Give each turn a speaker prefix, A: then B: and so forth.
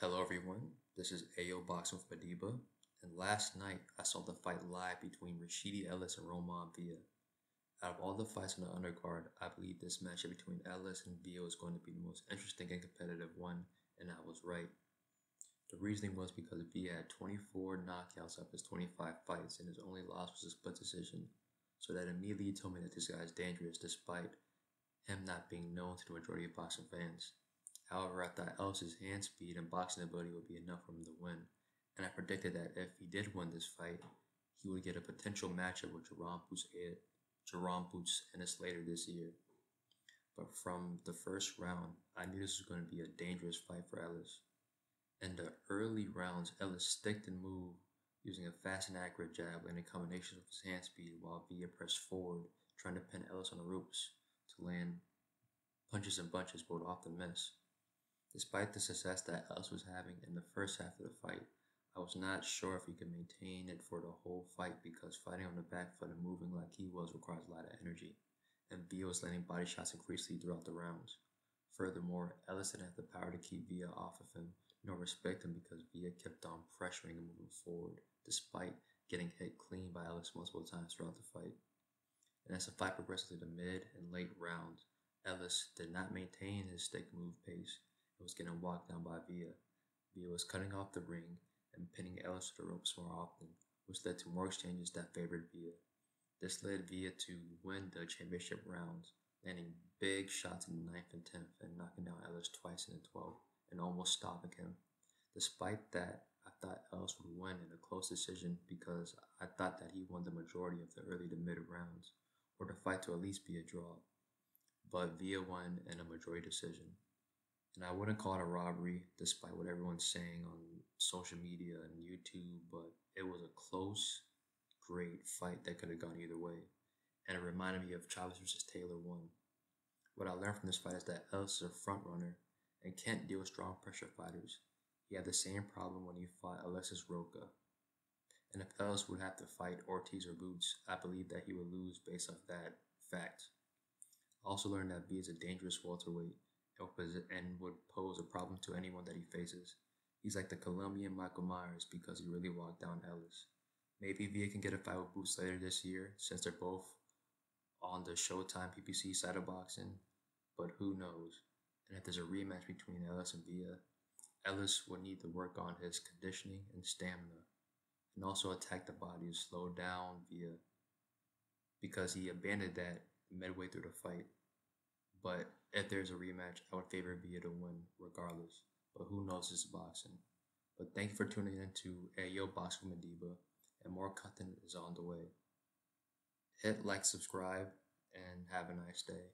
A: Hello everyone, this is Ayo Boxing with Madiba, and last night I saw the fight live between Rashidi Ellis and Roiman Villa. Out of all the fights in the undercard, I believe this matchup between Ellis and Villa was going to be the most interesting and competitive one, and I was right. The reasoning was because Villa had 24 knockouts out of his 25 fights, and his only loss was a split decision, so that immediately told me that this guy is dangerous despite him not being known to the majority of boxing fans. However, I thought Ellis' hand speed and boxing ability would be enough for him to win, and I predicted that if he did win this fight, he would get a potential matchup with Jerome Boots Ennis later this year. But from the first round, I knew this was going to be a dangerous fight for Ellis. In the early rounds, Ellis sticked and moved using a fast and accurate jab and a combination of his hand speed while Villa pressed forward, trying to pin Ellis on the ropes to land punches and bunches both off the miss. Despite the success that Ellis was having in the first half of the fight, I was not sure if he could maintain it for the whole fight because fighting on the back foot and moving like he was requires a lot of energy, and Villa was landing body shots increasingly throughout the rounds. Furthermore, Ellis didn't have the power to keep Villa off of him, nor respect him because Villa kept on pressuring and moving forward, despite getting hit clean by Ellis multiple times throughout the fight. And as the fight progressed to the mid and late rounds, Ellis did not maintain his stick move pace and was getting walked down by Villa. Villa was cutting off the ring and pinning Ellis to the ropes more often, which led to more exchanges that favored Villa. This led Villa to win the championship rounds, landing big shots in the 9th and 10th and knocking down Ellis twice in the 12th and almost stopping him. Despite that, I thought Ellis would win in a close decision because I thought that he won the majority of the early to mid rounds, or the fight to at least be a draw. But Villa won in a majority decision. And I wouldn't call it a robbery, despite what everyone's saying on social media and YouTube, but it was a close, great fight that could have gone either way. And it reminded me of Chavez versus Taylor 1. What I learned from this fight is that Ellis is a front runner and can't deal with strong pressure fighters. He had the same problem when he fought Alexis Roca. And if Ellis would have to fight Ortiz or Boots, I believe that he would lose based off that fact. I also learned that B is a dangerous welterweight and would pose a problem to anyone that he faces. He's like the Colombian Michael Myers because he really walked down Ellis. Maybe Villa can get a fight with Boots later this year since they're both on the Showtime PPC side of boxing, but who knows? And if there's a rematch between Ellis and Villa, Ellis would need to work on his conditioning and stamina, and also attack the body to slow down Villa because he abandoned that midway through the fight. But if there's a rematch, I would favor Villa to win regardless. But who knows, this is boxing. But thank you for tuning in to Ayo Boxing with Madiba, and more content is on the way. Hit like, subscribe, and have a nice day.